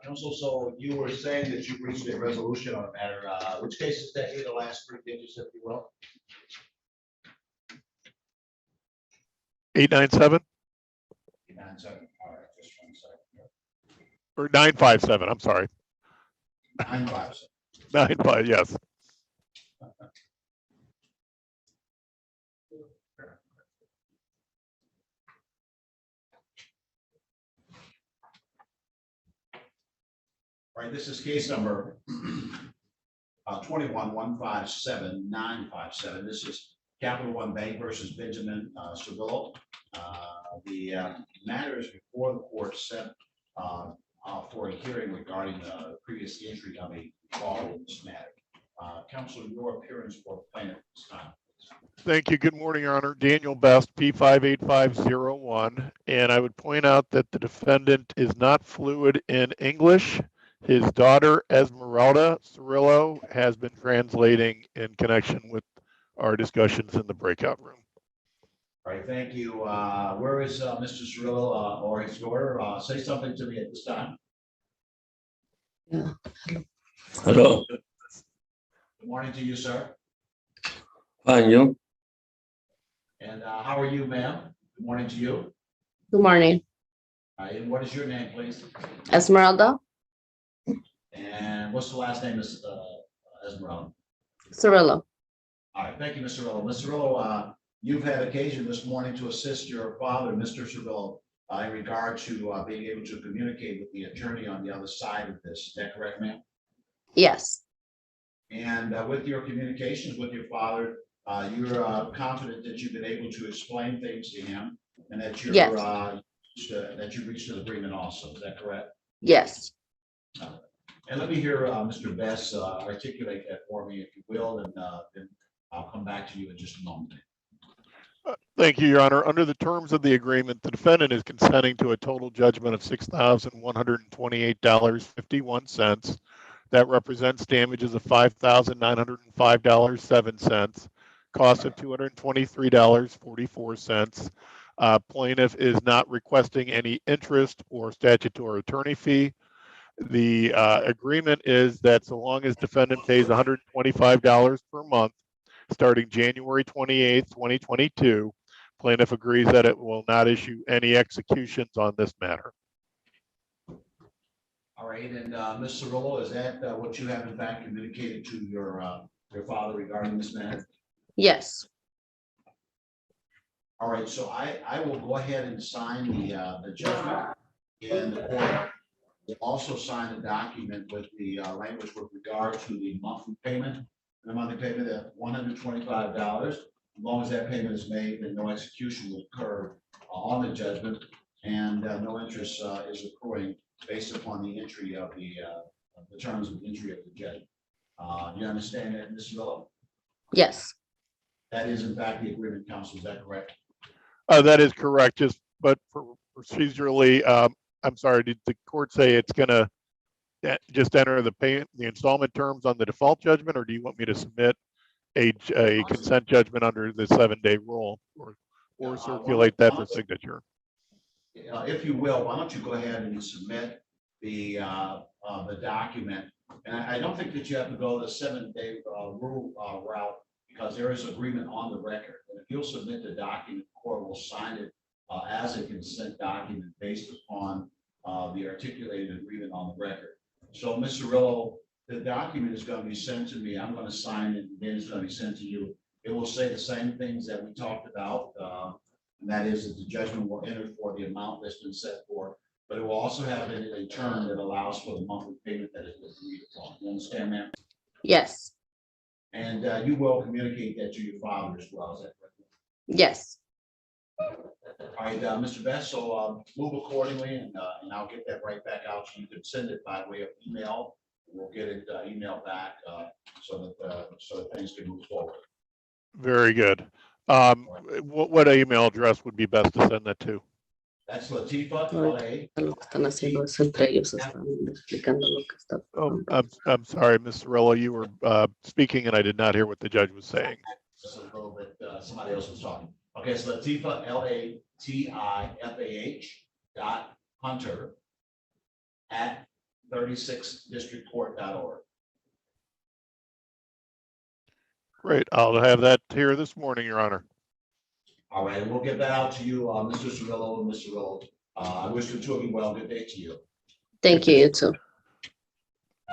Counsel, so you were saying that you reached a resolution on a matter. Which case is that here? The last three digits, if you will. 897 897. All right, just 1 second. or 957. I'm sorry. 957. 95. Yes. All right, this is case number 21-157-957. This is Capital One Bank versus Benjamin Cervillo. The matter is before the court set for a hearing regarding the previous entry of a call in this matter. Counsel, your appearance for plaintiff this time. Thank you. Good morning, Your Honor. Daniel Best, P58501. And I would point out that the defendant is not fluent in English. His daughter, Esmeralda Cirillo, has been translating in connection with our discussions in the breakout room. All right, thank you. Where is Mr. Cirillo or his daughter? Say something to me at this time. Yeah. Hello. Good morning to you, sir. Fine, you? And how are you, ma'am? Good morning to you. Good morning. And what is your name, please? Esmeralda And what's the last name, Ms. Esmeralda? Cirillo. All right, thank you, Mr. Cirillo. Mr. Cirillo, you've had occasion this morning to assist your father, Mr. Cirillo, in regard to being able to communicate with the attorney on the other side of this. Is that correct, ma'am? Yes. And with your communications with your father, you're confident that you've been able to explain things to him, and that you're Yes. That you reached an agreement also. Is that correct? Yes. And let me hear Mr. Best articulate that for me, if you will, and then I'll come back to you in just a moment. Thank you, Your Honor. Under the terms of the agreement, the defendant is consenting to a total judgment of $6,128.51. That represents damages of $5,905.07, cost of $223.44. Plaintiff is not requesting any interest or statutory attorney fee. The agreement is that so long as defendant pays $125 per month, starting January 28th, 2022, plaintiff agrees that it will not issue any executions on this matter. All right, and Ms. Cirillo, is that what you have in fact communicated to your father regarding this matter? Yes. All right, so I will go ahead and sign the judgment, and the court will also sign a document with the language with regard to the monthly payment. The monthly payment at $125. As long as that payment is made, then no execution will occur on the judgment, and no interest is accruing based upon the entry of the terms of entry of the judgment. You understand that, Ms. Cirillo? Yes. That is in fact the agreement, counsel. Is that correct? That is correct. But procedurally, I'm sorry, did the court say it's going to just enter the installment terms on the default judgment, or do you want me to submit a consent judgment under the 7-day rule, or circulate that for signature? If you will, why don't you go ahead and submit the document? And I don't think that you have to go the 7-day rule route, because there is agreement on the record. And if you'll submit the document, the court will sign it as a consent document based upon the articulated agreement on the record. So, Mr. Cirillo, the document is going to be sent to me. I'm going to sign it, and then it's going to be sent to you. It will say the same things that we talked about, and that is that the judgment will enter for the amount that's been set for, but it will also have a term that allows for the monthly payment that is agreed upon. You understand, ma'am? Yes. And you will communicate that to your father as well. Is that correct? Yes. All right, Mr. Best, so move accordingly, and I'll get that right back out to you. You can send it by way of email. We'll get it emailed back so that things can move forward. Very good. What email address would be best to send that to? That's Latifa, Lo que están haciendo es entre ellos están explicando lo que está. Oh, I'm sorry, Ms. Cirillo, you were speaking and I did not hear what the judge was saying. Just a little bit, somebody else was talking. Okay, so Latifa, Latifah.Hunter CR336districtcourt.org. Great. I'll have that here this morning, Your Honor. All right, and we'll get that out to you, Mr. Cirillo and Mr. Cirillo. I wish the two of you well. Good day to you. Thank you, you too.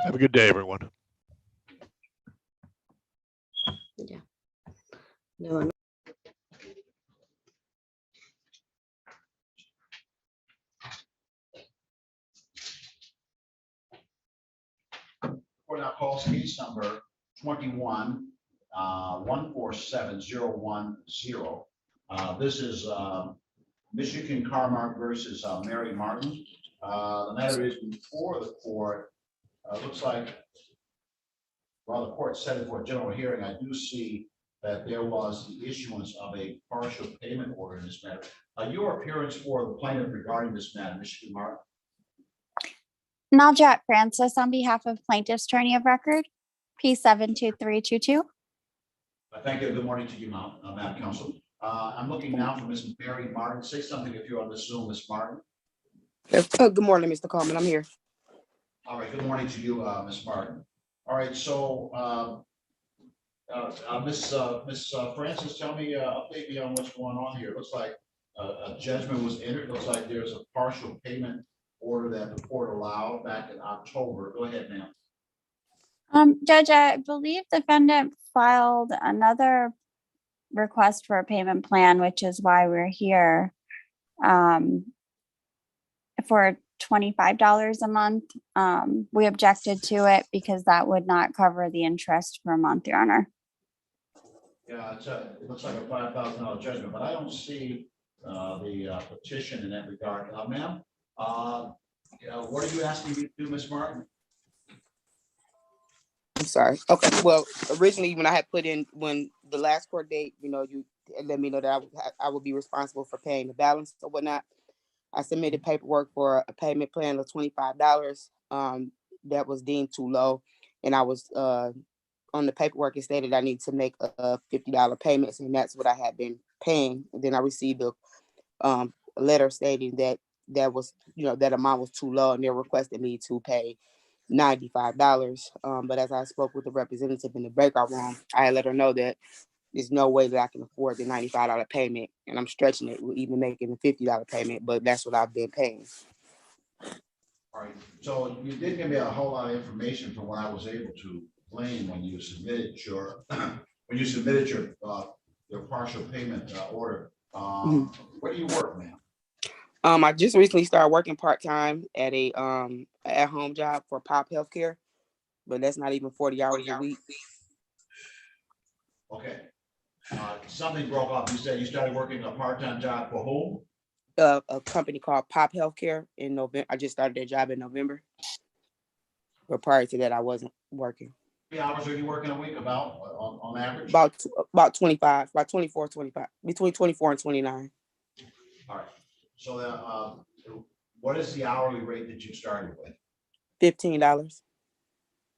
Have a good day, everyone. Yeah. No, Court now calls case number 21 147010. This is Michigan Carmark versus Mary Martin. The matter is before the court. Looks like while the court set it for a general hearing, I do see that there was the issuance of a partial payment order in this matter. Your appearance for the plaintiff regarding this matter, Michigan Martin. Naljat Francis on behalf of Plaintiff's Attorney of Record, P72322. Thank you. Good morning to you, Madam Counsel. I'm looking now for Ms. Mary Martin. Say something if you're on the Zoom, Ms. Martin. Good morning, Mr. Coleman. I'm here. All right. Good morning to you, Ms. Martin. All right. So, Ms. Francis, tell me, update me on what's going on here. It looks like a judgment was entered. Looks like there's a partial payment order that the court allowed back in October. Go ahead, ma'am. Judge, I believe defendant filed another request for a payment plan, which is why we're here, for $25 a month. We objected to it because that would not cover the interest per month, Your Honor. Yeah, it looks like a $5,000 judgment, but I don't see the petition in that regard. Ma'am, what are you asking me to do, Ms. Martin? I'm sorry. Okay. Well, originally when I had put in, when the last court date, you let me know that I would be responsible for paying the balance or whatnot. I submitted paperwork for a payment plan of $25. That was deemed too low. And I was on the paperwork, it stated I need to make a $50 payments, and that's what I had been paying. And then I received a letter stating that that amount was too low, and they requested me to pay $95. But as I spoke with the representative in the breakout room, I let her know that there's no way that I can afford the $95 payment, and I'm stretching it with even making a $50 payment, but that's what I've been paying. All right, so you did give me a whole lot of information from what I was able to glean when you submitted your your partial payment order. Where do you work, ma'am? I just recently started working part-time at a at-home job for Pop Healthcare, but that's not even 40 hours a week. Okay. Something broke off. You said you started working a part-time job for whom? A company called Pop Healthcare in November. I just started their job in November. But prior to that, I wasn't working. How many hours are you working a week about on average? About 25, about 24, 25, between 24 and 29. All right. So what is the hourly rate that you started with? $15.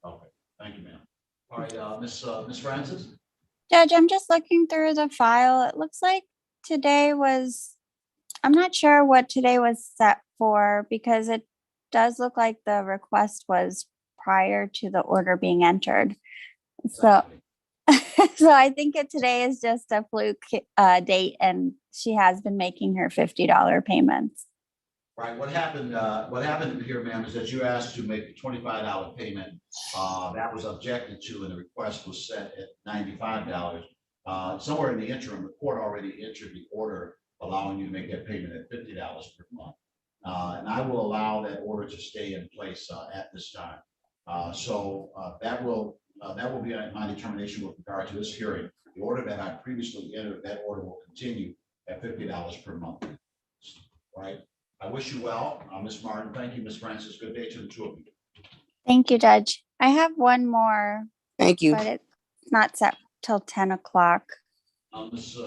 Okay. Thank you, ma'am. All right, Miss Francis. Judge, I'm just looking through the file. It looks like I'm not sure what today was set for, because it does look like the request was prior to the order being entered. So, so I think today is just a fluke date, and she has been making her $50 payments. Right. What happened here, ma'am, is that you asked to make a $25 payment. That was objected to, and the request was set at $95. Somewhere in the interim, the court already entered the order allowing you to make that payment at $50 per month. And I will allow that order to stay in place at this time. So that will be my determination with regard to this hearing. The order that I previously entered, that order will continue at $50 per month. Right. I wish you well, Ms. Martin. Thank you, Ms. Francis. Good day to the two of you. Thank you, Judge. I have one more. Thank you. But it's not set till 10 o'clock. Ms.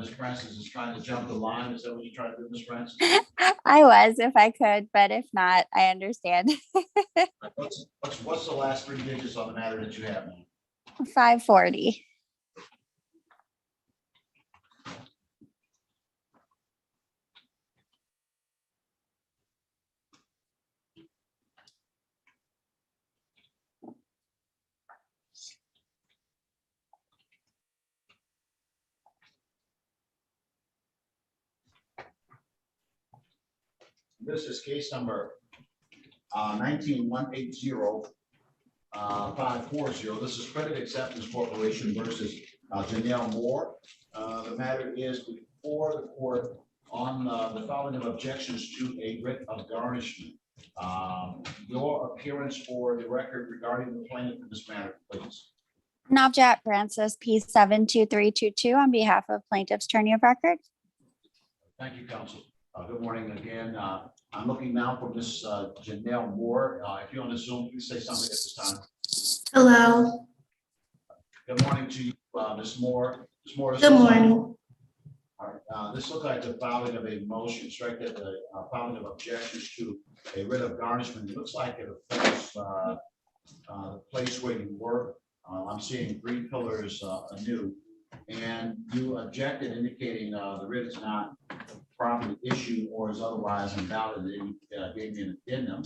Francis is trying to jump the line. Is that what you're trying to do, Ms. Francis? I was, if I could, but if not, I understand. What's the last three digits on the matter that you have, ma'am? 540. This is case number 19-180-540. This is Credit Acceptance Corporation versus Janelle Moore. The matter is before the court on the filing of objections to a writ of garnishment. Your appearance for the record regarding the plaintiff in this matter, please. Navjat Francis, P72322, on behalf of Plaintiff's Attorney of Record. Thank you, counsel. Good morning again. I'm looking now for Miss Janelle Moore. If you're on the Zoom, please say something at this time. Hello, Good morning to you, Ms. Moore. Ms. Moore, good morning. All right, this looks like the filing of a motion, strike that the filing of objections to a writ of garnishment. It looks like it affects the place where you work. I'm seeing green pillars anew, and you objected indicating the writ is not properly issued or is otherwise invalid. You gave me an addendum,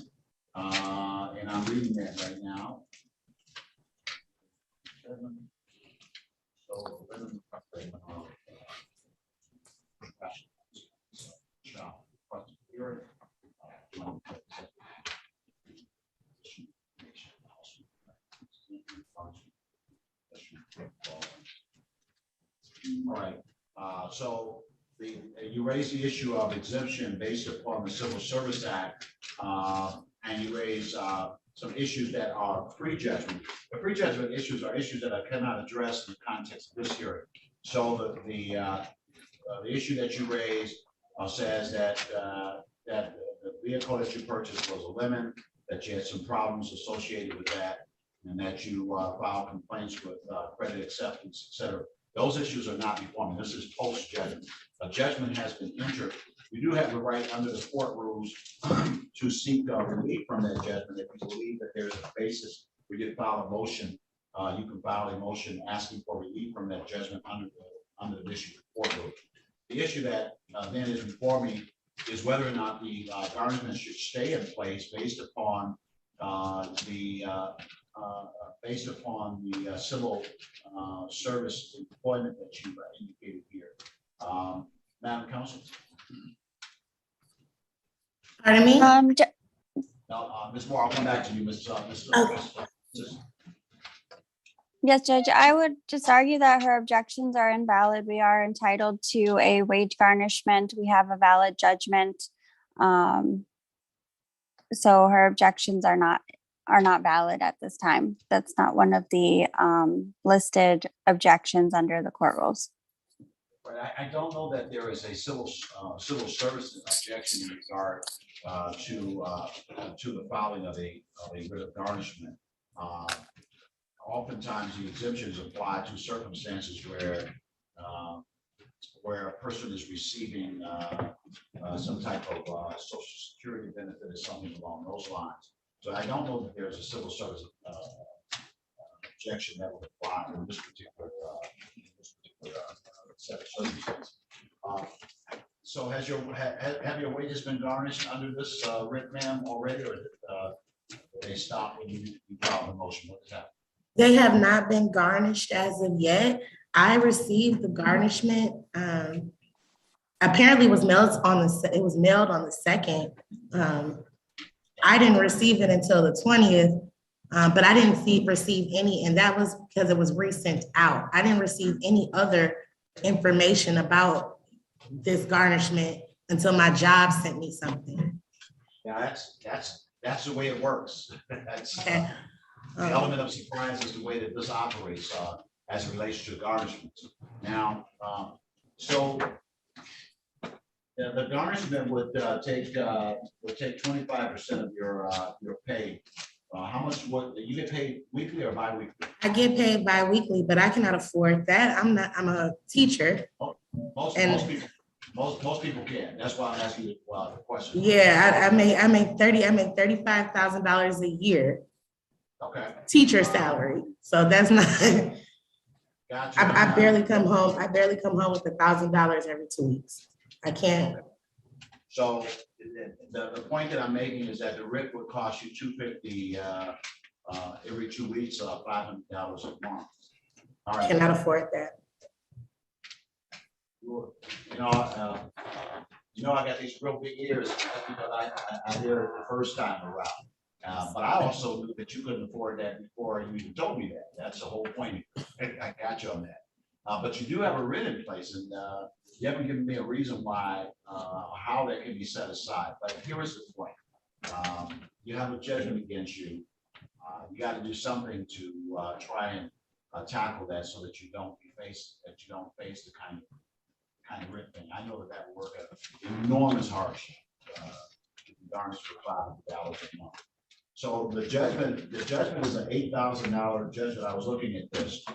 and I'm reading that right now. So, all right, so you raise the issue of exemption based upon the Civil Service Act, and you raise some issues that are pre-judgment. The pre-judgment issues are issues that I cannot address in the context of this hearing. So the issue that you raised says that that the vehicle that you purchased was a lemon, that you had some problems associated with that, and that you filed complaints with credit acceptance, et cetera. Those issues are not before me. This is post-judgment. A judgment has been entered. You do have the right under the court rules to seek relief from that judgment. If you believe that there's a basis, we did file a motion. You can file a motion asking for relief from that judgment under the district court rule. The issue that then is before me is whether or not the garnishment should stay in place based upon the civil service employment that you indicated here. Madam Counsel. Pardon me? Now, Ms. Moore, I'll come back to you, Ms. Yes, Judge, I would just argue that her objections are invalid. We are entitled to a wage garnishment. We have a valid judgment. So her objections are not valid at this time. That's not one of the listed objections under the court rules. Right, I don't know that there is a civil service objection in regard to the filing of a writ of garnishment. Oftentimes, the exemptions apply to circumstances where a person is receiving some type of social security benefit or something along those lines. So I don't know that there's a civil service objection that would apply in this particular set of circumstances. So have your wages been garnished under this writ, ma'am, already, or did they stop when you filed the motion? What is that? They have not been garnished as of yet. I received the garnishment. Apparently it was mailed on the 2nd. I didn't receive it until the 20th, but I didn't receive any, and that was because it was resent out. I didn't receive any other information about this garnishment until my job sent me something. Yeah, that's the way it works. That's Okay. the element of surprise is the way that this operates as it relates to garnishment. Now, so the garnishment would take 25% of your pay. How much would you get paid weekly or bi-weekly? I get paid bi-weekly, but I cannot afford that. I'm a teacher. Most people can. That's why I'm asking you the question. Yeah, I make $35,000 a year. Okay. Teacher salary. So that's not, Gotcha. I barely come home. I barely come home with $1,000 every 2 weeks. I can't. So the point that I'm making is that the writ would cost you $250 every 2 weeks, $500 a month. All right. Cannot afford that. You know, You know, I got these real big ears because I hear it the first time around. But I also knew that you couldn't afford that before you even told me that. That's the whole point. I got you on that. But you do have a writ in place, and you haven't given me a reason why, how that can be set aside. But here is the point. You have a judgment against you. You got to do something to try and tackle that so that you don't face the kind of writ thing. I know that will work at enormous hardship. To be garnished for $500 a month. So the judgment is an $8,000 judgment. I was looking at this.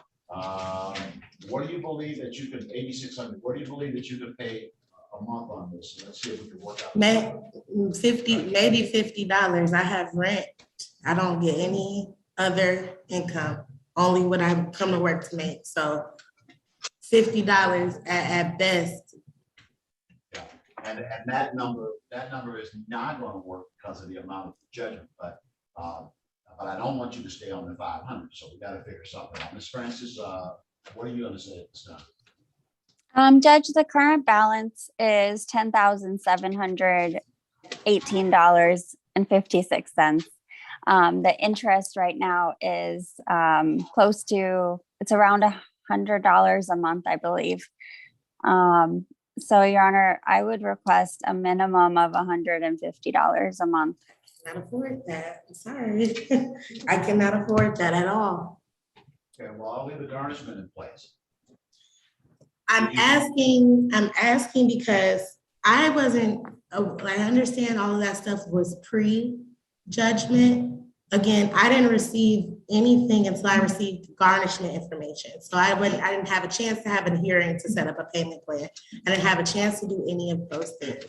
What do you believe that you could, 8,600, what do you believe that you could pay a month on this? Let's see if we can work out. Maybe $50. I have rent. I don't get any other income, only what I come to work to make. So $50 at best. Yeah. And that number is not going to work because of the amount of judgment, but I don't want you to stay on the 500. So we got to figure something out. Ms. Francis, what are you going to say at this time? Judge, the current balance is $10,718.56. The interest right now is close to, it's around $100 a month, I believe. So, Your Honor, I would request a minimum of $150 a month. I cannot afford that. I'm sorry. I cannot afford that at all. Okay, well, I'll leave the garnishment in place. I'm asking because I wasn't, I understand all of that stuff was pre-judgment. Again, I didn't receive anything until I received garnishment information. So I didn't have a chance to have a hearing to set up a payment plan. I didn't have a chance to do any of those things.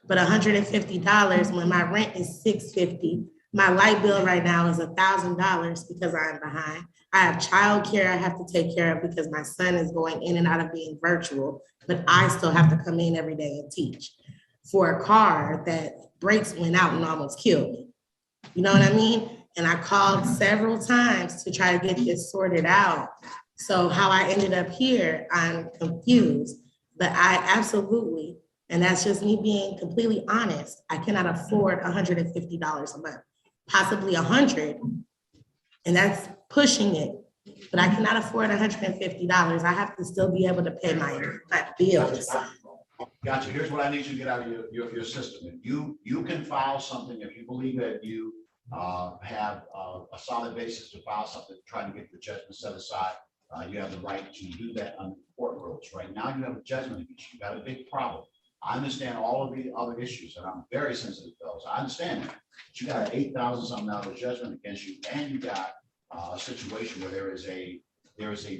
But $150 when my rent is $650, my light bill right now is $1,000 because I'm behind. I have childcare I have to take care of because my son is going in and out of being virtual, but I still have to come in every day and teach. For a car that brakes went out and almost killed me. You know what I mean? And I called several times to try to get this sorted out. So how I ended up here, I'm confused, but I absolutely, and that's just me being completely honest, I cannot afford $150 a month, possibly $100, and that's pushing it. But I cannot afford $150. I have to still be able to pay my bills. Gotcha. Here's what I need you to get out of your system. If you can file something, if you believe that you have a solid basis to file something, trying to get the judgment set aside, you have the right to do that under court rules. Right now, you have a judgment against you. You got a big problem. I understand all of the other issues, and I'm very sensitive to those. I understand that. But you got an $8,000 judgment against you, and you got a situation where there is a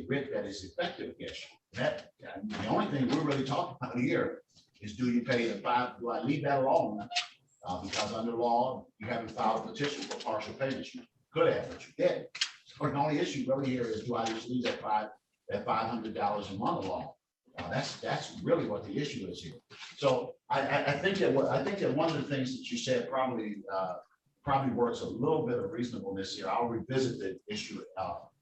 writ that is effective against you. That the only thing we're really talking about here is, do you pay the $5? Do I leave that alone? Because under law, you haven't filed a petition for partial payments. You could have, but you did. So the only issue really here is, do I just leave that $500 a month alone? That's really what the issue is here. So I think that one of the things that you said probably works a little bit of reasonableness here. I'll revisit the issue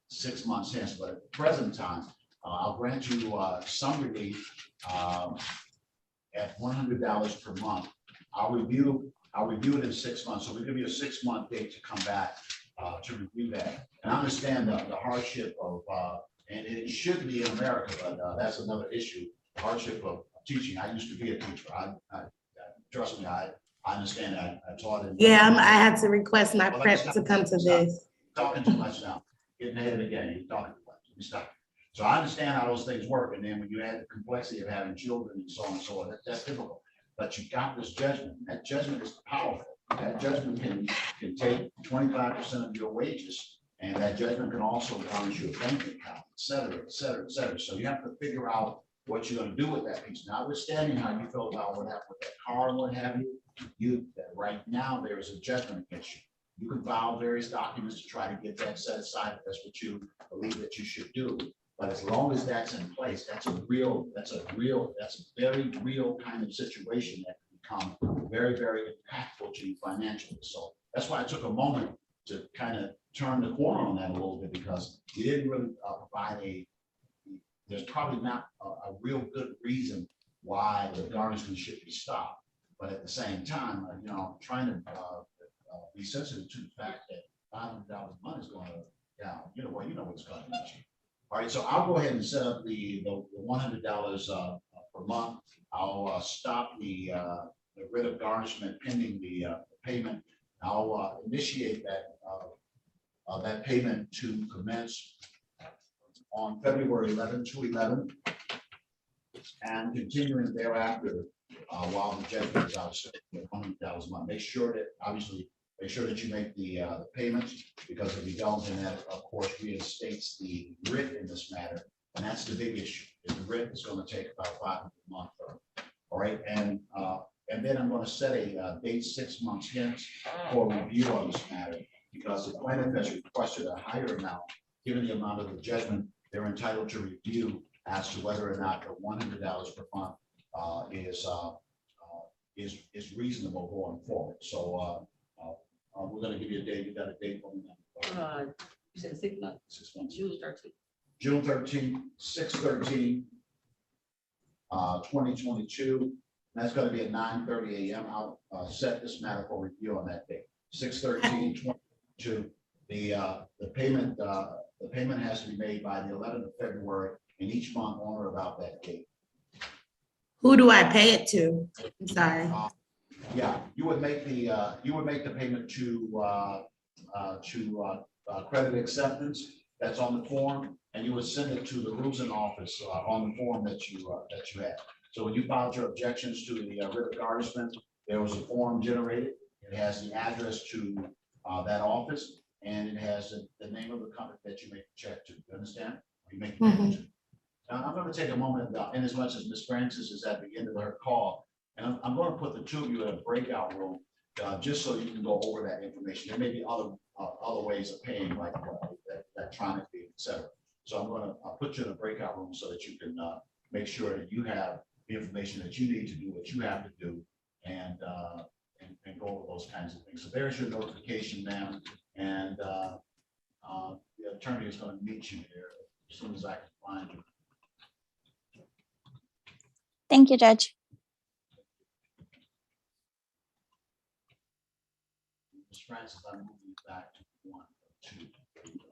6 months hence, but at the present time, I'll grant you some relief at $100 per month. I'll review it in 6 months. So we'll give you a 6-month date to come back to review that. And I understand the hardship of, and it should be in America, but that's another issue, the hardship of teaching. I used to be a teacher. Trust me, I understand that. I taught it. Yeah, I had to request my prep to come to this. Talking too much now. Getting ahead again. You're talking too much. Let me stop. So I understand how those things work. And then when you add the complexity of having children and so on and so on, that's difficult. But you got this judgment. That judgment is powerful. That judgment can take 25% of your wages, and that judgment can also garnish your bank account, et cetera, et cetera, et cetera. So you have to figure out what you're going to do with that piece. Notwithstanding how you feel about what happened with that car and what have you, right now there is a judgment against you. You can file various documents to try to get that set aside if that's what you believe that you should do. But as long as that's in place, that's a very real kind of situation that can become very, very impactful to you financially. So that's why I took a moment to kind of turn the corner on that a little bit, because you didn't really provide there's probably not a real good reason why the garnishment should be stopped. But at the same time, you know, I'm trying to be sensitive to the fact that $500 a month is going down. You know, well, you know what's going to be. All right, so I'll go ahead and set up the $100 per month. I'll stop the writ of garnishment pending the payment. I'll initiate that payment to commence on February 11 to 11, and continuing thereafter while the judgment is out $100 a month. Make sure that you make the payments, because if you don't, then that of course reinstates the writ in this matter, and that's the big issue. Is the writ is going to take about $500 a month. All right, and then I'm going to set a date 6 months hence for review on this matter, because the plaintiff has requested a higher amount. Given the amount of the judgment, they're entitled to review as to whether or not the $100 per month is reasonable going forward. So we're going to give you a date. You got a date for me now? You said 6 months, 6 months. June 13th. June 13th, 6/13, 2022. That's going to be at 9:30 a.m. I'll set this matter for review on that date. 6/13/22. The payment has to be made by the 11th of February in each month on or about that date. Who do I pay it to? I'm sorry. Yeah, you would make the payment to credit acceptance. That's on the form, and you would send it to the Rusin office on the form that you have. So when you filed your objections to the writ of garnishment, there was a form generated. It has the address to that office, and it has the name of the company that you make the check to. You understand? You make the payment to. Now, I'm going to take a moment, in as much as Ms. Francis is at the end of her call, and I'm going to put the two of you in a breakout room, just so you can go over that information. There may be other ways of paying, like electronically, et cetera. So I'm going to put you in a breakout room so that you can make sure that you have the information that you need to do what you have to do, and go over those kinds of things. So there's your notification, ma'am, and the attorney is going to meet you there as soon as I can find you. Thank you, Judge. Ms. Francis, I'm moving you back to 1 or 2. There you go.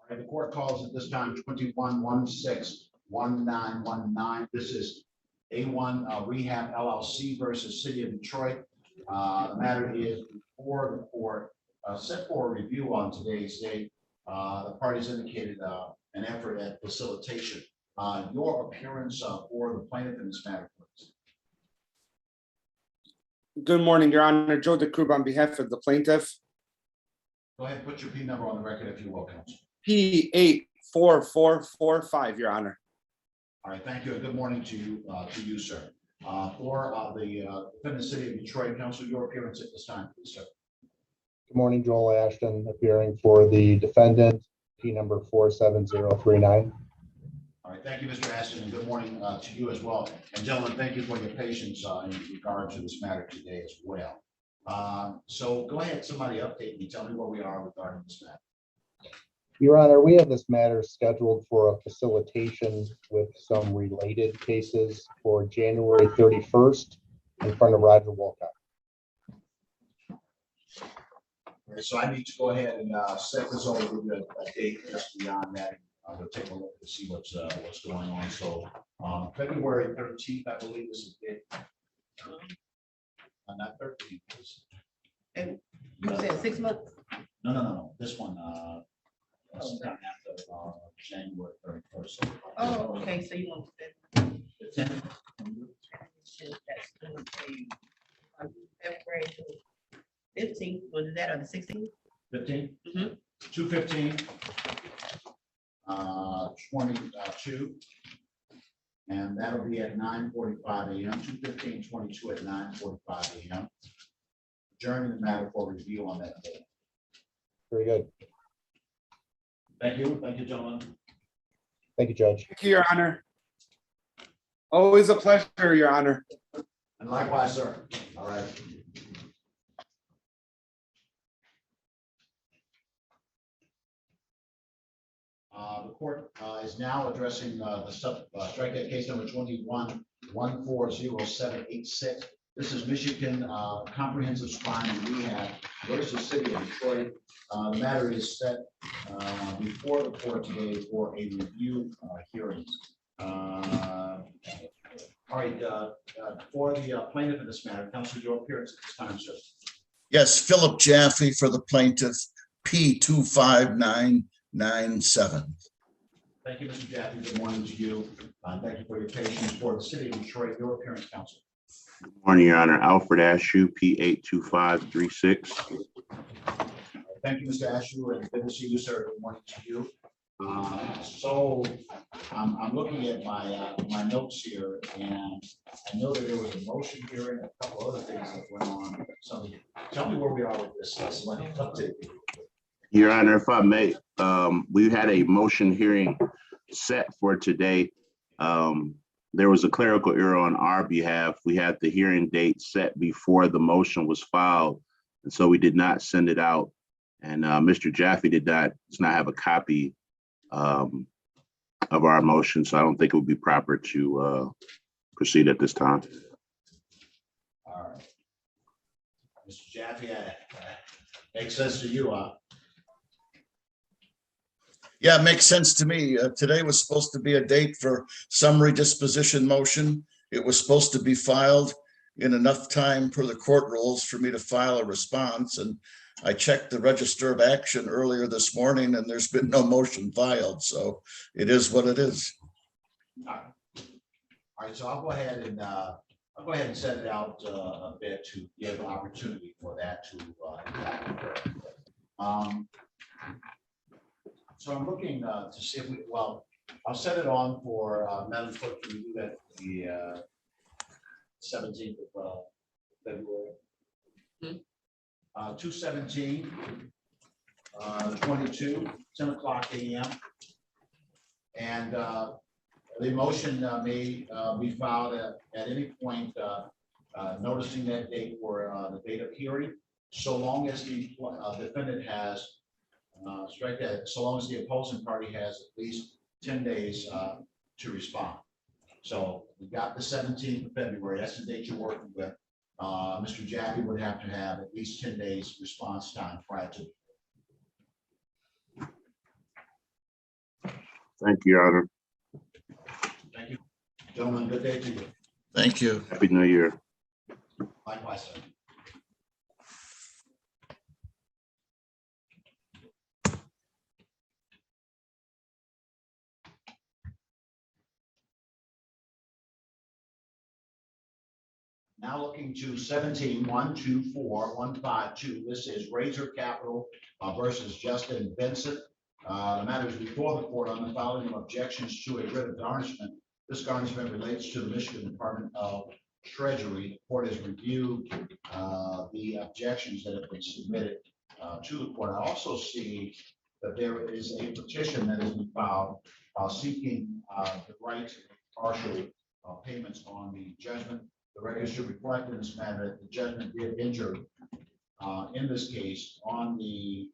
All right, the court calls at this time 21-16-1919. This is A1 Rehab LLC versus City of Detroit. The matter is before the court, set for a review on today's date. The parties indicated an effort at facilitation. Your appearance for the plaintiff in this matter, please. Good morning, Your Honor. Joe DeCruz on behalf of the plaintiff. Go ahead, put your P number on the record if you will, counsel. P84445, Your Honor. All right, thank you, and good morning to you, sir. For the defendant, City of Detroit, counsel, your appearance at this time, please, sir. Good morning, Joel Ashton, appearing for the defendant, P number 47039. All right, thank you, Mr. Ashton, and good morning to you as well. And gentlemen, thank you for your patience in regard to this matter today as well. So go ahead, somebody update me, tell me where we are regarding this matter. Your Honor, we have this matter scheduled for a facilitation with some related cases for January 31st in front of Roger Wolcott. Okay, so I need to go ahead and set this over with a date just beyond that. We'll take a look to see what's going on. So February 13th, I believe is the date. Not 13th. And you said 6 months? No. This one, sometime after January 31st. Oh, okay, so you want The 10th. that's going to be February 15th, was it that or the 16th? 15th, Mhm. 2/15, 22, and that'll be at 9:45 a.m. 2/15/22 at 9:45 a.m. Adjourning the matter for review on that day. Very good. Thank you, gentlemen. Thank you, Judge. Thank you, Your Honor. Always a pleasure, Your Honor. And likewise, sir. All right. The court is now addressing the strike that case number 21-140786. This is Michigan Comprehensive Spine and Rehab versus City of Detroit. The matter is set before the court today for a review hearing. All right, for the plaintiff in this matter, counsel, your appearance at this time, sir. Yes, Philip Jaffe for the plaintiff, P25997. Thank you, Mr. Jaffe. Good morning to you. Thank you for your patience. For the City of Detroit, your appearance, counsel. Good morning, Your Honor. Alfred Ashew, P82536. Thank you, Mr. Ashew, and good to see you, sir. Good morning to you. So I'm looking at my notes here, and I know that there was a motion hearing, a couple other things that went on. So tell me where we are with this. Let's let me update you. Your Honor, if I may, we had a motion hearing set for today. There was a clerical error on our behalf. We had the hearing date set before the motion was filed, and so we did not send it out. And Mr. Jaffe does not have a copy of our motion, so I don't think it would be proper to proceed at this time. All right. Mr. Jaffe, makes sense to you, huh? Yeah, it makes sense to me. Today was supposed to be a date for summary disposition motion. It was supposed to be filed in enough time per the court rules for me to file a response. And I checked the register of action earlier this morning and there's been no motion filed. So it is what it is. All right, so I'll go ahead and set it out a bit to give opportunity for that to occur. So I'm looking to see if I'll set it on for Madam Clerk, can we do that the 17th of February? 2/17, 22, 10 o'clock a.m. And the motion may be filed at any point noticing that date for the date of hearing, so long as the defendant has strike that, so long as the opposing party has at least 10 days to respond. So we got the 17th of February, that's the date you're working with. Mr. Jaffe would have to have at least 10 days response time prior to. Thank you, Your Honor. Thank you, gentlemen. Good day to you. Thank you. Happy New Year. Likewise, sir. Now looking to 17-124-152. This is Razor Capital versus Justin Vincent. The matter is before the court on the filing of objections to a writ of garnishment. This garnishment relates to the Michigan Department of Treasury. The court has reviewed the objections that have been submitted to the court. I also see that there is a petition that has been filed seeking the right to make partial payments on the judgment. The record should reflect in this matter that the judgment did injure in this case on the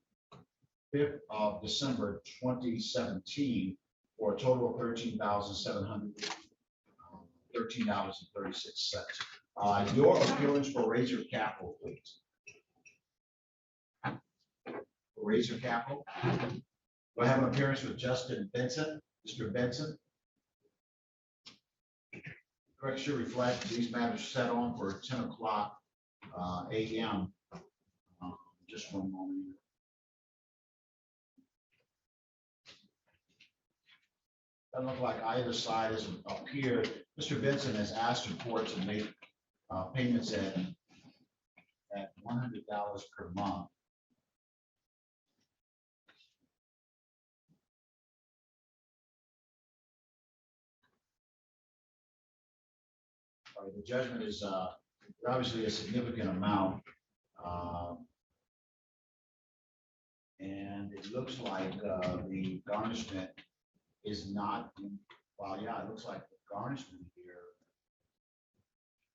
5th of December 2017 for a total of $13,713.36. Your appearance for raise your capital, please. Raise your capital. Do I have an appearance with Justin Benson? Mr. Benson? Correct should reflect these matters set on for 10 o'clock a.m. Just one moment. Doesn't look like either side has appeared. Mr. Benson has asked the court to make payments at $100 per month. The judgment is obviously a significant amount. And it looks like the garnishment is not, well, yeah, it looks like the garnishment here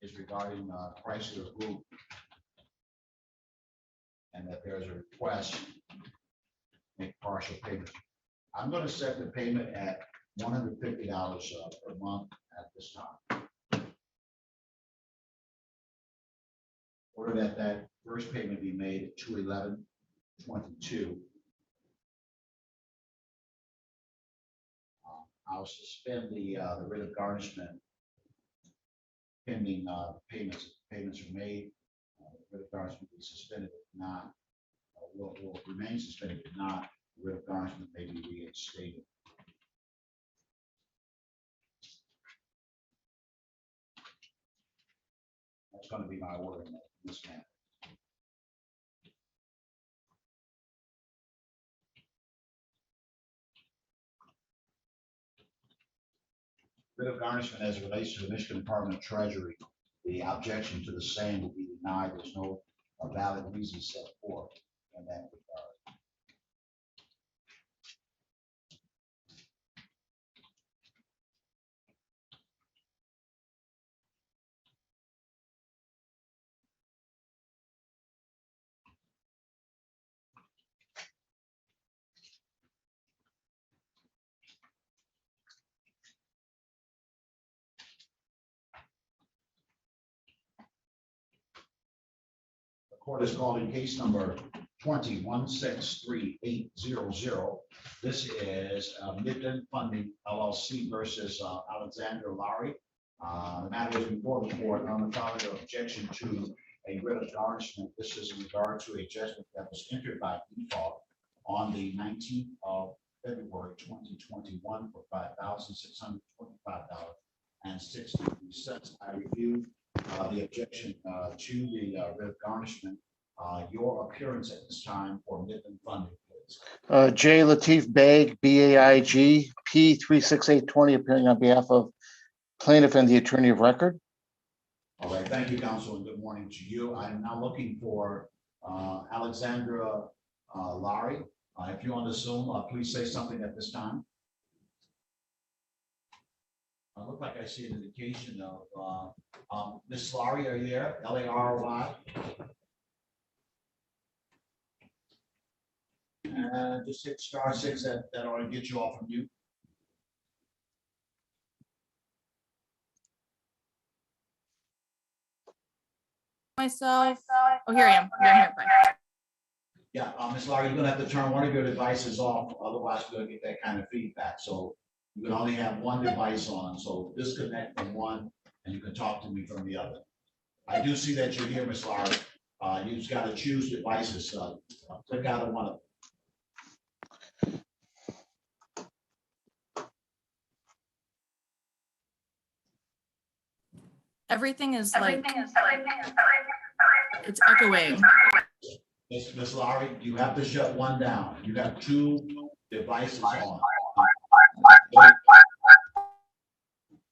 is regarding Chrysler Group. And that there's a request to make partial payment. I'm going to set the payment at $150 per month at this time. Order that first payment be made at 2/11/22. I'll suspend the writ of garnishment pending payments. Payments are made. The writ of garnishment will be suspended. If not, will remain suspended. If not, the writ of garnishment may be reinstated. That's going to be my order in this matter. Writ of garnishment as it relates to the Michigan Department of Treasury, the objection to the same will be denied. There's no valid reason set forth in that regard. Court is calling case number 21-63800. This is Midland Funding LLC versus Alexander Lowry. The matter is before the court on the following objection to a writ of garnishment. This is in regard to a judgment that was entered by default on the 19th of February 2021 for $5,625.63. I reviewed the objection to the writ of garnishment. Your appearance at this time for Midland Funding, please. J. Latif Beg, BAIG, P36820, appearing on behalf of plaintiff and the attorney of record. All right, thank you, counsel, and good morning to you. I am now looking for Alexandra Lowry. If you want to Zoom, please say something at this time. Look like I see an indication of Miss Lowry. Are you there? L-A-R-Y. Just hit *6. That ought to get you off of mute. Myself. Oh, here I am. Here. Bye. Yeah, Ms. Lowry, you're gonna have to turn one of your devices off, otherwise we're gonna get that kind of feedback. So you can only have one device on, so disconnect from one and you can talk to me from the other. I do see that you're here, Ms. Lowry. You just gotta choose devices. Click out of one of them. Everything is like it's echoing. Ms. Lowry, you have to shut one down. You have two devices on.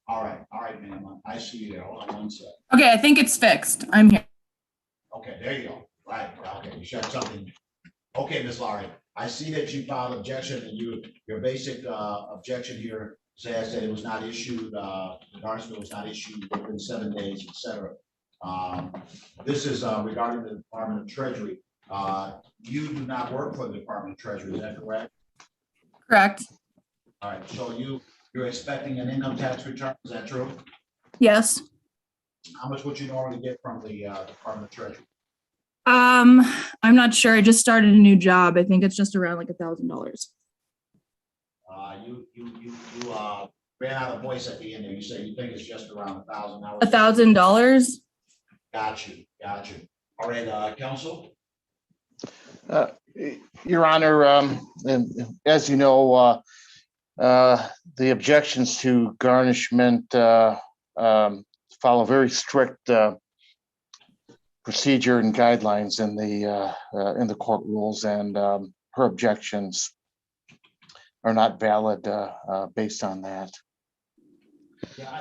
All right, ma'am. I see you there. Hold on one second. Okay, I think it's fixed. I'm here. Okay, there you go. Right. Okay, you shut something Okay, Ms. Laurie, I see that you filed objection and your basic objection here says that it was not issued, the garnishment was not issued within 7 days, et cetera. This is regarding the Department of Treasury. You do not work for the Department of Treasury, is that correct? Correct. All right, so you're expecting an income tax return, is that true? Yes. How much would you normally get from the Department of Treasury? I'm not sure. I just started a new job. I think it's just around like $1,000. You ran out of voice at the end there. You say you think it's just around $1,000. $1,000. Got you. All right, counsel. Your Honor, and as you know, the objections to garnishment follow very strict procedure and guidelines in the court rules, and her objections are not valid based on that. Yeah,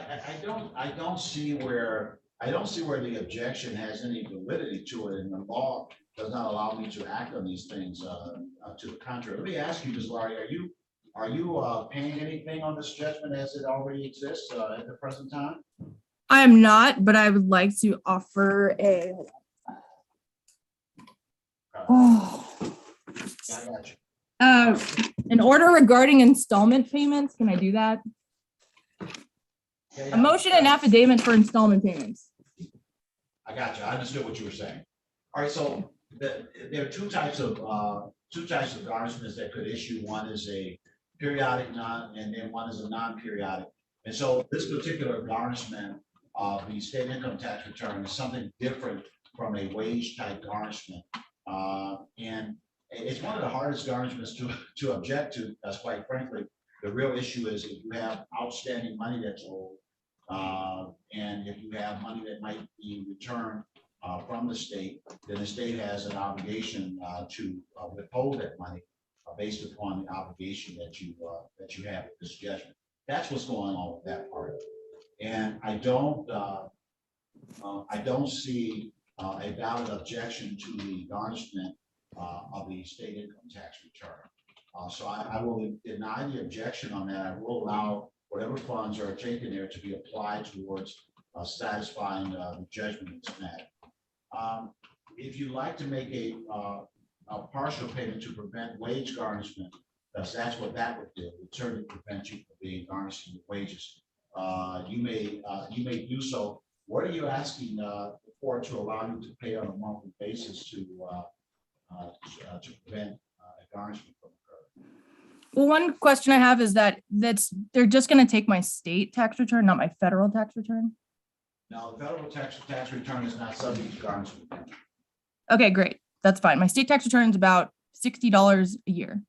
I don't see where the objection has any validity to it, and the law does not allow me to act on these things to the contrary. Let me ask you, Ms. Laurie, are you paying anything on this judgment as it already exists at the present time? I am not, but I would like to offer a. Yeah, I got you. An order regarding installment payments. Can I do that? Yeah, A motion and affidavit for installment payments. I got you. I understood what you were saying. All right, so there are two types of garnishments that could issue. One is a periodic and then one is a non-periodic. And so this particular garnishment of the state income tax return is something different from a wage type garnishment. And it's one of the hardest garnishments to object to, because quite frankly, the real issue is if you have outstanding money that's owed, and if you have money that might be returned from the state, then the state has an obligation to withhold that money based upon the obligation that you have with this judgment. That's what's going on with that part. And I don't see a valid objection to the garnishment of the state income tax return. So I will deny the objection on that. I will allow whatever funds are taken there to be applied towards satisfying the judgment that's met. If you'd like to make a partial payment to prevent wage garnishment, because that's what that would do. It would certainly prevent you from being garnished with wages. You may do so. What are you asking the court to allow you to pay on a monthly basis to prevent a garnishment from occurring? Well, one question I have is they're just going to take my state tax return, not my federal tax return. No, the federal tax return is not subject to garnishment. Okay, great. That's fine. My state tax return is about $60 a year.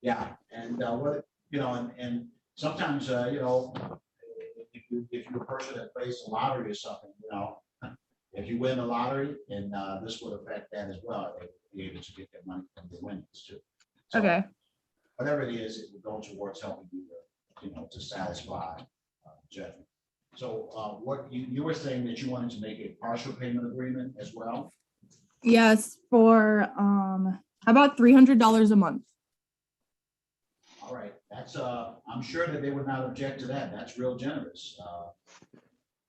Yeah, and and sometimes if you're a person that plays the lottery or something, if you win the lottery, and this would affect that as well. They would be able to get their money from the winnings too. So Okay. whatever it is, it will go towards helping you to satisfy judgment. So what you were saying that you wanted to make a partial payment agreement as well? Yes, for how about $300 a month? All right, that's I'm sure that they would not object to that. That's real generous.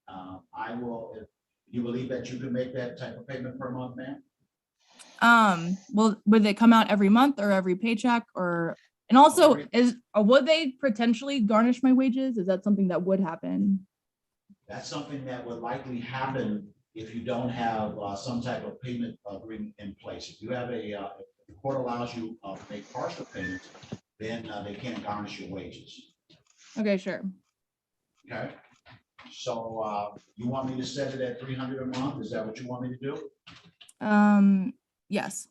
I will, if you believe that you can make that type of payment per month, ma'am? Well, would they come out every month or every paycheck, or and also would they potentially garnish my wages? Is that something that would happen? That's something that would likely happen if you don't have some type of payment agreement in place. If you have if the court allows you to make partial payments, then they can't garnish your wages. Okay, sure. Okay. So you want me to set it at $300 a month? Is that what you want me to do? Yes.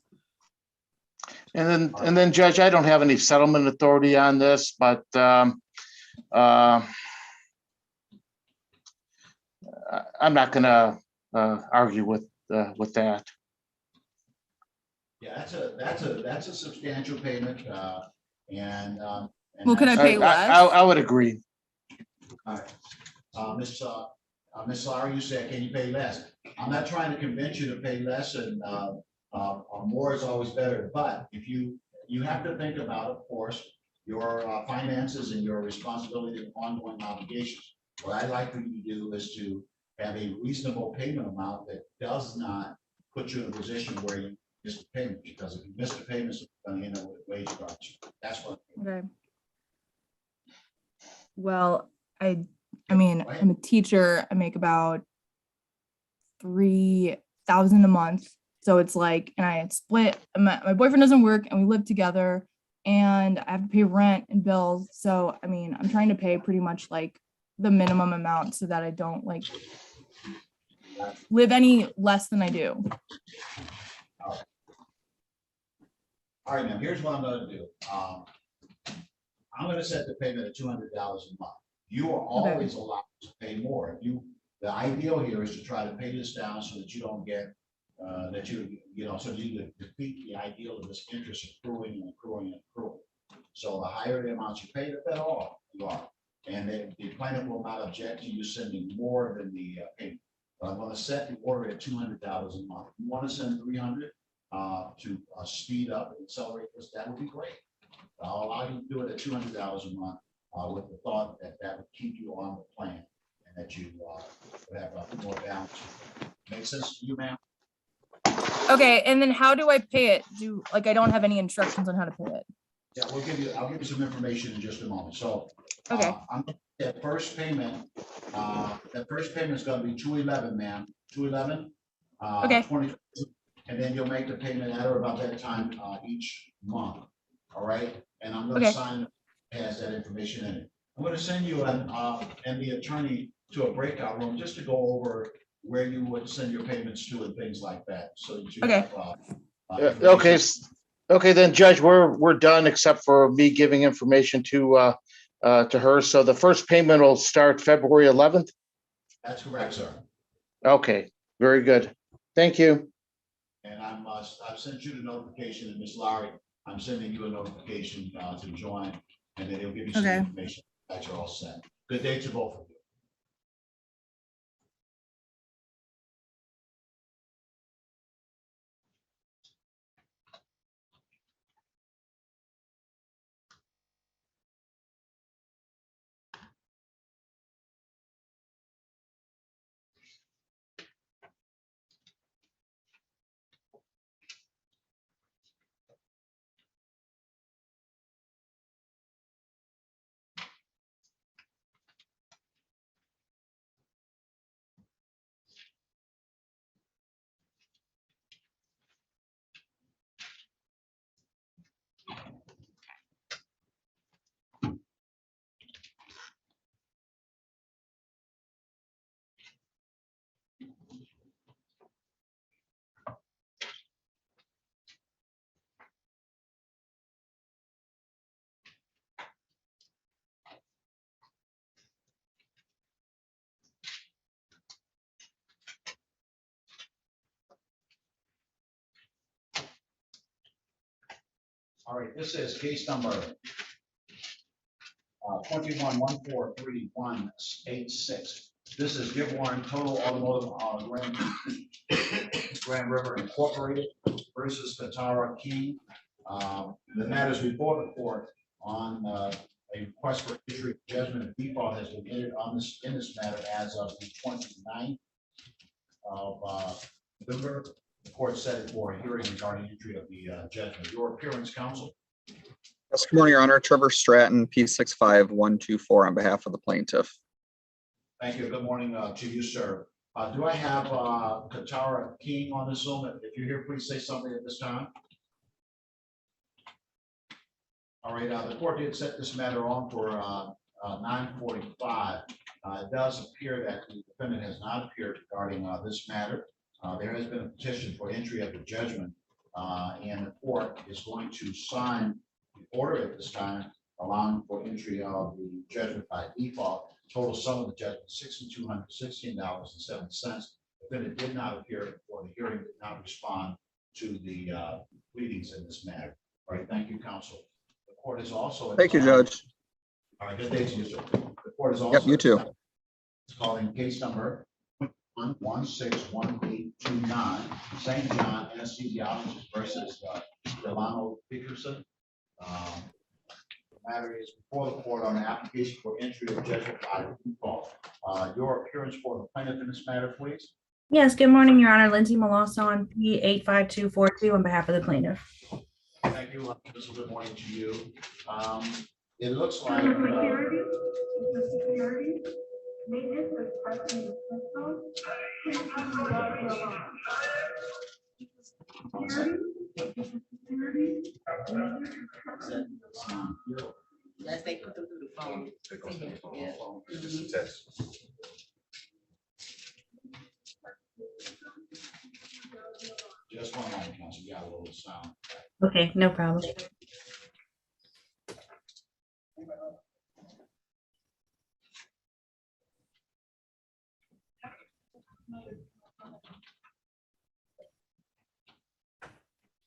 And then, Judge, I don't have any settlement authority on this, but I'm not going to argue with that. Yeah, that's a substantial payment, and well, could I pay less? I would agree. All right, Miss Laurie, you said, can you pay less? I'm not trying to convince you to pay less and More is always better, but if you have to think about, of course, your finances and your responsibility and ongoing obligations. What I'd like for you to do is to have a reasonable payment amount that does not put you in a position where you miss the payment, because if you miss the payments, it's going to end up with a wage garnishment. That's what. Okay. Well, I mean, I'm a teacher. I make about $3,000 a month. So it's like, and I had split, my boyfriend doesn't work and we live together and I have to pay rent and bills. So, I mean, I'm trying to pay pretty much like the minimum amount so that I don't like live any less than I do. All right, now here's what I'm going to do. I'm going to set the payment at $200 a month. You are always allowed to pay more. The ideal here is to try to pay this down so that you don't get so you defeat the ideal of this interest accruing and accruing and accruing. So the higher the amount you pay, the better off you are. And the plaintiff will not object to you sending more than the payment. But I'm going to set the order at $200 a month. You want to send $300 to speed up and accelerate this, that would be great. I'll allow you to do it at $200 a month with the thought that that would keep you on the plan and that you would have more balance. Make sense to you, ma'am? Okay, and then how do I pay it? I don't have any instructions on how to pay it. Yeah, I'll give you some information in just a moment. So Okay. that first payment is going to be $211, ma'am. $211. Okay. 20, and then you'll make the payment at or about that time each month. All right. And I'm going to sign has that information in it. I'm going to send you and the attorney to a breakout room just to go over where you would send your payments to and things like that. So that you have, Okay, then Judge, we're done except for me giving information to her. So the first payment will start February 11th. That's correct, sir. Okay, very good. Thank you. And I've sent you the notification, and Ms. Lowry, I'm sending you a notification to join, and then he'll give you some information that you're all set. Good day to both of you. All right, this is case number 21-143-186. This is Give Warren Total Automotive Grand River Incorporated versus Katara King. The matters before the court on a request for entry of judgment of default has been entered in this matter as of the 29th of November. The court set it for a hearing regarding entry of the judgment. Your appearance, counsel. Yes, good morning, Your Honor. Trevor Stratton, P65124 on behalf of the plaintiff. Thank you. Good morning to you, sir. Do I have Katara King on the Zoom? If you're here, please say something at this time. All right, the court did set this matter on for 9:45. It does appear that the defendant has not appeared regarding this matter. There has been a petition for entry of the judgment, and the court is going to sign the order at this time, allowing for entry of the judgment by default. Total sum of the judgment $6,216.07. The defendant did not appear for the hearing, did not respond to the pleadings in this matter. All right, thank you, counsel. The court is also. Thank you, Judge. All right, good day to you, sir. The court is also. Yep, you too. It's calling case number 2021-161829, St. John Anesthesiologist versus Delano Dickerson. The matter is before the court on the application for entry of judgment by default. Your appearance for the plaintiff in this matter, please. Yes, good morning, Your Honor. Lindsay Malossa P85242 on behalf of the plaintiff. Thank you. Good morning to you. It looks like. Unless they put them through the phone. Yeah. Just one moment, Council. You got a little sound. Okay, no problem.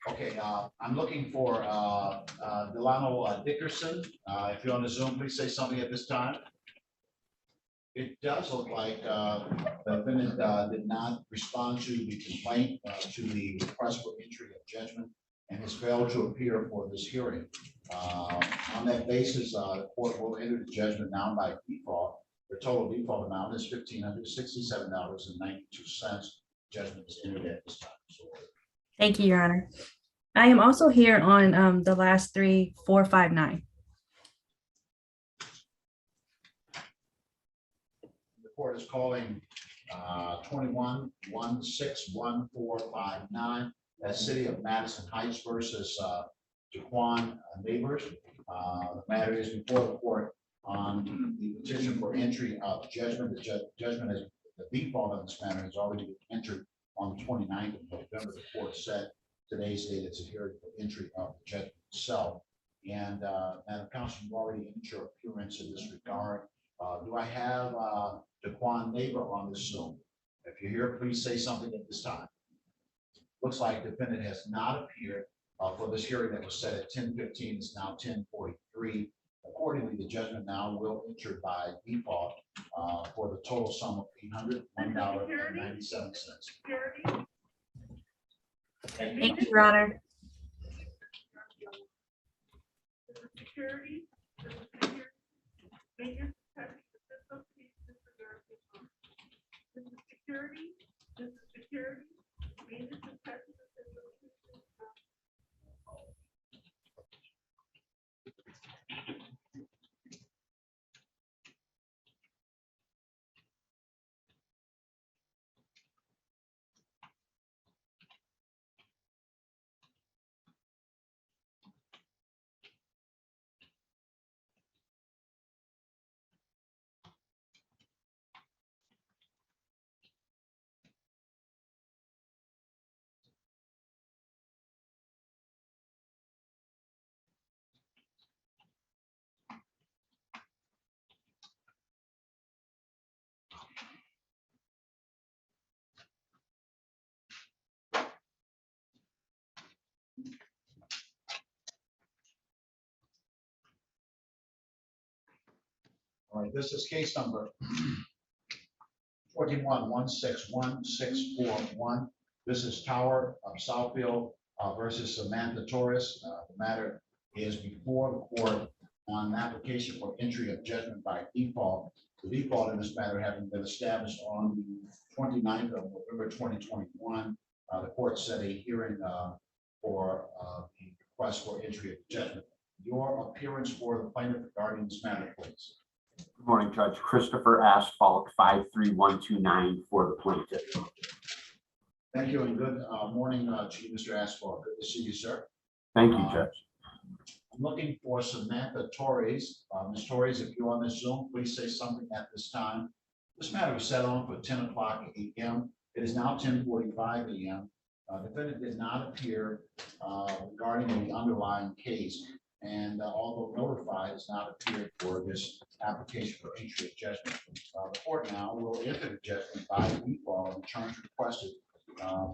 Okay, I'm looking for Delano Dickerson. If you're on the Zoom, please say something at this time. It does look like the defendant did not respond to the complaint, to the request for entry of judgment, and has failed to appear for this hearing. On that basis, the court will enter the judgment now by default. The total default amount is $1,567.92. Judgment is entered at this time. Thank you, Your Honor. I am also here on the last 3, 4, 5, 9. The court is calling 21-161459. That's City of Madison Heights versus Jaquan Neighbors. The matter is before the court on the petition for entry of judgment. The judgment is the default of this matter has already been entered on the 29th of November. The court said today's date it's a hearing for entry of the judgment itself. And Madam Counsel, you've already entered your appearance in this regard. Do I have Jaquan Neighbor on this Zoom? If you're here, please say something at this time. Looks like the defendant has not appeared for this hearing that was set at 10:15. It's now 10:43. Accordingly, the judgment now will enter by default for the total sum of $801.97. Thank you, Your Honor. All right, this is case number 21-161641. This is Tower of Southfield versus Samantha Torres. The matter is before the court on an application for entry of judgment by default. The default in this matter having been established on the 29th of November 2021. The court set a hearing for the request for entry of judgment. Your appearance for the plaintiff regarding this matter, please. Good morning, Judge. Christopher Asphalt, 53129 for the plaintiff. Thank you and good morning to you, Mr. Asphalt. Good to see you, sir. Thank you, Judge. I'm looking for Samantha Torres. Ms. Torres, if you're on this Zoom, please say something at this time. This matter was set on for 10 o'clock a.m. It is now 10:45 a.m. Defendant did not appear regarding the underlying case, and although notified, has not appeared for this application for entry of judgment. The court now will enter the judgment by default on the terms requested,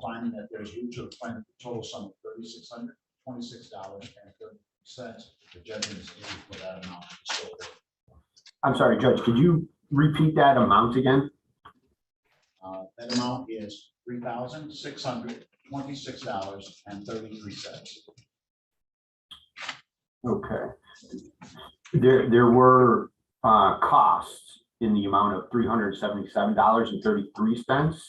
finding that there's due to the plaintiff the total sum of $3,626.30. The judgment is issued for that amount. I'm sorry, Judge, could you repeat that amount again? That amount is $3,626.33. Okay. There were costs in the amount of $377.33.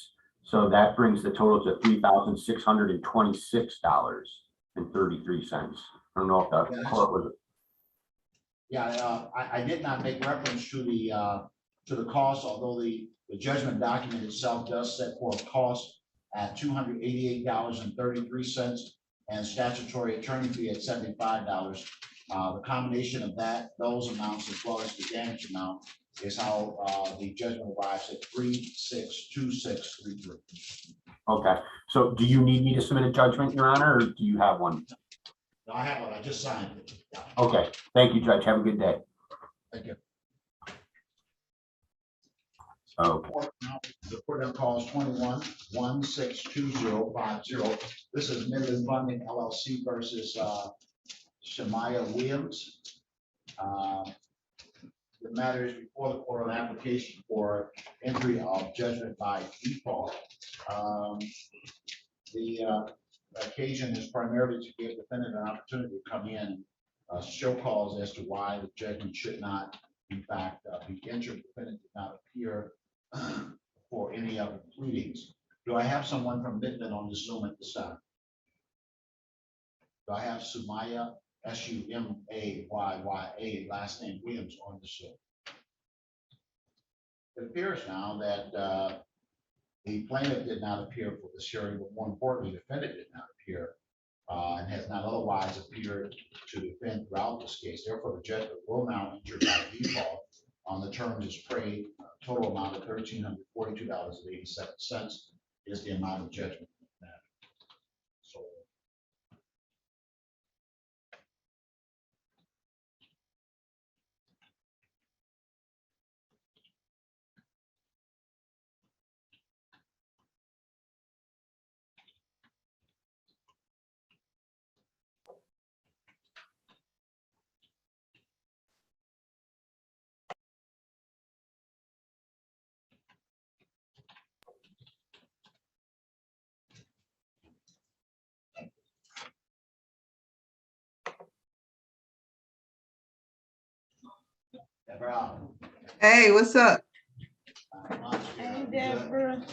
So that brings the total to $3,626.33. I don't know if the court was. Yeah, I did not make reference to the cost, although the judgment document itself does set forth cost at $288.33 and statutory attorney fee at $75. The combination of those amounts as well as the damage amount is how the judgment arrives at 362633. Okay, so do you need me to submit a judgment, Your Honor, or do you have one? No, I have one. I just signed it. Yeah. Okay, thank you, Judge. Have a good day. Thank you. Okay. The court now calls 21-162050. This is Midland Funding LLC versus Shemaya Williams. The matter is before the court on application for entry of judgment by default. The occasion is primarily to give the defendant an opportunity to come in, show cause as to why the judgment should not, in fact, be entered. The defendant did not appear for any of the pleadings. Do I have someone from Midland on the Zoom at this time? Do I have Sumaya, Sumayya, last name Williams on the Zoom? It appears now that the plaintiff did not appear for this hearing, but more importantly, the defendant did not appear and has not otherwise appeared to defend throughout this case. Therefore, the judgment will now enter by default on the terms as prayed. Total amount of $1,342.87 is the amount of judgment. So Hey, what's up? Hey, Deborah.